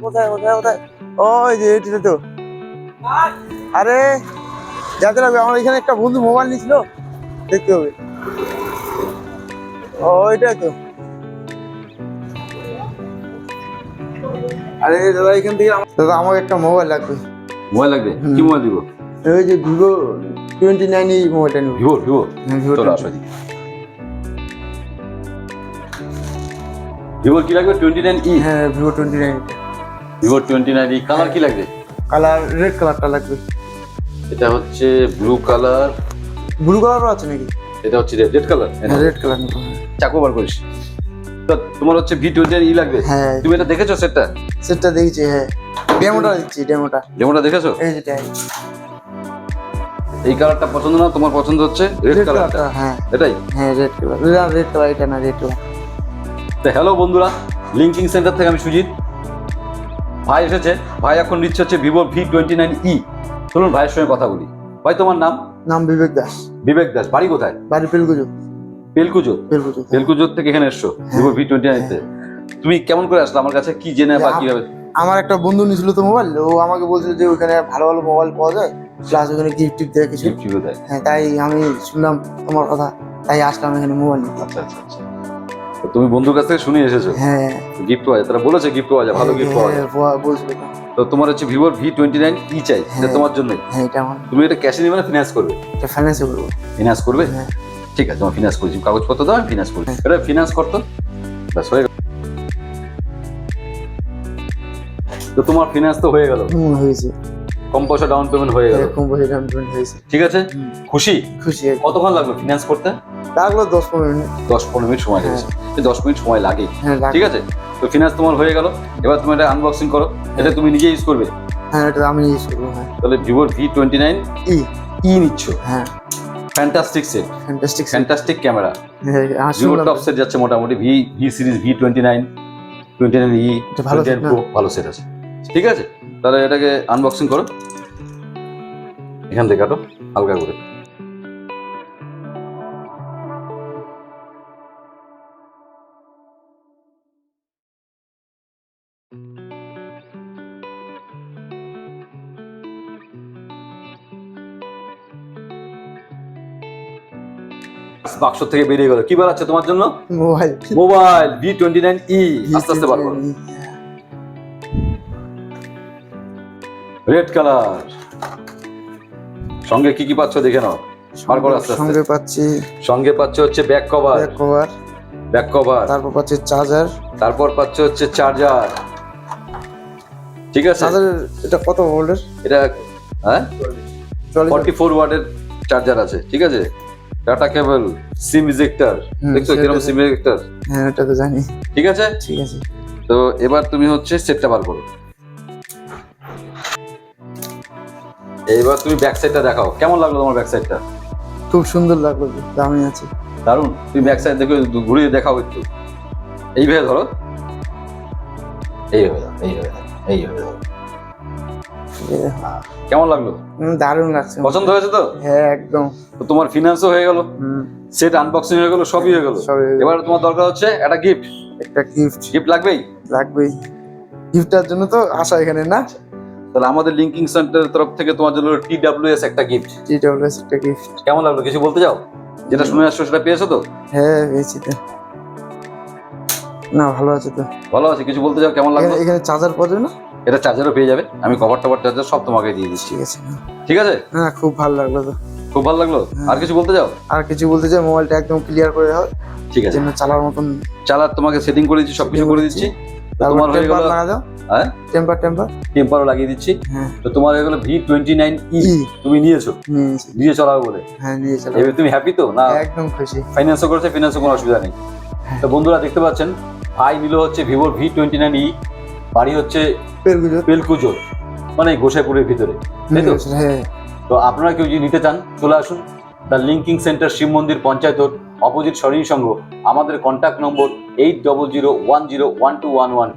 কোথায় কোথায় কোথায়? ওই যে এটা তো। আরে যাতে লাগবে, আমার এখানে একটা বন্ধু মোবাইল নিয়েছিল, দেখতে হবে। ওইটাই তো। আরে দাদা এখান থেকে দাদা আমাকে একটা মোবাইল লাগবে। মোবাইল লাগবে? কি মোবাইল দিব? ওই যে ভিভো 29E মোবাইলটা নেব। ভিভো ভিভো ভিভো চলো আসো। ভিভো কি লাগবে? 29E? হ্যাঁ ভিভো 29। ভিভো 29E কালার কি লাগবে? কালার রেড কালারটা লাগবে। এটা হচ্ছে ব্লু কালার। ব্লু কালারও আছে নাকি? এটা হচ্ছে রেড কালার। রেড কালার নেব। চাকু বার করিস। তো তোমার হচ্ছে V29E লাগবে। হ্যাঁ তুমি এটা দেখেছো সেটটা? সেটটা দেখেছি। হ্যাঁ ডেমোটা দিচ্ছি। ডেমোটা দেখেছো? এই যেটা এই কালারটা পছন্দ না, তোমার পছন্দ হচ্ছে রেড কালারটা? হ্যাঁ এটাই। হ্যাঁ রেড কালার। রেড কালার এটা না, রেড কালার। তো হ্যালো বন্ধুরা, লিঙ্কিং সেন্টার থেকে আমি সুজিত। ভাই এসেছে, ভাই এখন নিচ্ছে হচ্ছে ভিভো V29E। চলুন ভাইয়ের সঙ্গে কথা বলি। ভাই তোমার নাম? নাম বিবেক দাস। বিবেক দাস। বাড়ি কোথায়? বাড়ি পেলকুজো। পেলকুজো থেকে এখানে এসছো ভিভো V29 তে। তুমি কেমন করে আসলে আমার কাছে, কি জেনে বা কিভাবে? আমার একটা বন্ধু নিয়েছিল তো মোবাইল, ও আমাকে বলছিল যে ওখানে ভালো ভালো মোবাইল পাওয়া যায়, প্লাস ওখানে গিফট দেয় কিছু। হ্যাঁ তাই আমি শুনলাম তোমার কথা, তাই আসলাম এখানে মোবাইল নিতে। আচ্ছা আচ্ছা আচ্ছা। তো তুমি বন্ধুর কাছ থেকে শুনে এসেছো? হ্যাঁ গিফট পাওয়া যায়, তারা বলেছে গিফট পাওয়া যায়, ভালো গিফট পাওয়া যায় বলছিল। তো তোমার হচ্ছে ভিভো V29E চাই, এটা তোমার জন্য? হ্যাঁ এটা আমার। তুমি এটা ক্যাশে নিবে না ফিনান্স করবে? এটা ফাইন্যান্সে করবো। ফিনান্স করবে? হ্যাঁ ঠিক আছে, তোমার ফিনান্স করছি, কাগজপত্র দাও, আমি ফিনান্স করি। এটা ফিনান্স করতো ব্যাস হয়ে গেল। তো তোমার ফিনান্স তো হয়ে গেল। হয়েছে। কম পয়সা ডাউন পেমেন্ট হয়ে গেল। কম পয়সা ডাউন পেমেন্ট হয়েছে। ঠিক আছে, খুশি? খুশি। কতক্ষণ লাগলো ফিনান্স করতে? লাগলো 10-15 মিনিট। 10-15 মিনিট সময় লেগেছে। 10 মিনিট সময় লাগে। হ্যাঁ ঠিক আছে, তো ফিনান্স তোমার হয়ে গেল। এবার তুমি এটা আনবক্সিং করো। এটা তুমি নিজে ইউজ করবে? হ্যাঁ এটা আমি ইউজ করবো। হ্যাঁ তাহলে ভিভোর V29E নিচ্ছ। হ্যাঁ fantastic set, fantastic camera. Vivo top set যাচ্ছে মোটামুটি। ভি সিরিজ V29E ভালো সেট আছে। ঠিক আছে, তাহলে এটাকে আনবক্সিং করো। এখান থেকে কাটো হালকা করে। বাক্স থেকে বেরিয়ে গেল, কি বেরাচ্ছে তোমার জন্য? Mobile V29E। আস্তে আস্তে বার করো। Red colour. সঙ্গে কি কি পাচ্ছ দেখে নাও, বার করো আস্তে আস্তে। সঙ্গে পাচ্ছ হচ্ছে ব্যাক কভার। তারপর পাচ্ছে চার্জার। ঠিক আছে। এটা কত ভোল্টের? এটা হ্যাঁ 44 ওয়াটের চার্জার আছে। ঠিক আছে, ডাটা কেবল, সিম ইজেক্টর। দেখছো কিরকম সিম ইজেক্টর? হ্যাঁ এটা তো জানি। ঠিক আছে। তো এবার তুমি হচ্ছে সেটটা বার করো। এইবার তুমি ব্যাক সাইডটা দেখাও, কেমন লাগলো তোমার ব্যাক সাইডটা? খুব সুন্দর লাগলো, দামি আছে। দারুন। তুমি ব্যাক সাইড দেখো, ঘুরিয়ে দেখাও একটু। এইভাবে ধরো, এইভাবে ধরো। কেমন লাগলো? দারুণ লাগছে। পছন্দ হয়েছে তো? হ্যাঁ একদম। তো তোমার ফিনান্সও হয়ে গেল, সেট আনবক্সিং হয়ে গেল, সবই হয়ে গেল। এবার তোমার দরকার হচ্ছে একটা গিফট। গিফট লাগবেই। গিফটের জন্য তো আসা এখানে না। তাহলে আমাদের লিঙ্কিং সেন্টারের তরফ থেকে তোমার জন্য TWS একটা গিফট। কেমন লাগলো? কিছু বলতে চাও? যেটা শুনে আসছো সেটা পেয়েছো তো? হ্যাঁ পেয়েছি তো। না ভালো আছে তো। ভালো আছে, কিছু বলতে চাও? কেমন লাগলো? এখানে চার্জার পাওয়া যাবে না? এটা চার্জারও পেয়ে যাবে, আমি কভার চার্জার সব তোমাকে দিয়ে দিচ্ছি। ঠিক আছে। হ্যাঁ খুব ভালো লাগলো তো। খুব ভালো লাগলো। আর কিছু বলতে চাও? মোবাইলটা একদম ক্লিয়ার করে দাও। ঠিক আছে, চালার মতন তোমাকে সেটিং করে দিচ্ছি, সবকিছু করে দিচ্ছি। তোমার হয়ে গেল। হ্যাঁ টেম্পারও লাগিয়ে দিচ্ছি। তো তোমার হয়ে গেল V29E। তুমি নিয়ে চালাও বলে। হ্যাঁ নিয়ে চালাও। এবার তুমি হ্যাপি তো? না একদম খুশি। ফাইন্যান্সও করেছে, ফিনান্সও কোনো অসুবিধা নেই। তো বন্ধুরা দেখতে পাচ্ছেন, ভাই নিল হচ্ছে ভিভোর V29E। বাড়ি হচ্ছে পেলকুজো, মানে গোসাইপুরের ভিতরে, তাই তো? তো আপনারা কেউ যদি নিতে চান চলে আসুন। দ্য লিঙ্কিং সেন্টার, শিব মন্দির পঞ্চায়েত অপোজিট সরিণী সংঘ। আমাদের কন্ট্যাক্ট নম্বর 8001012112।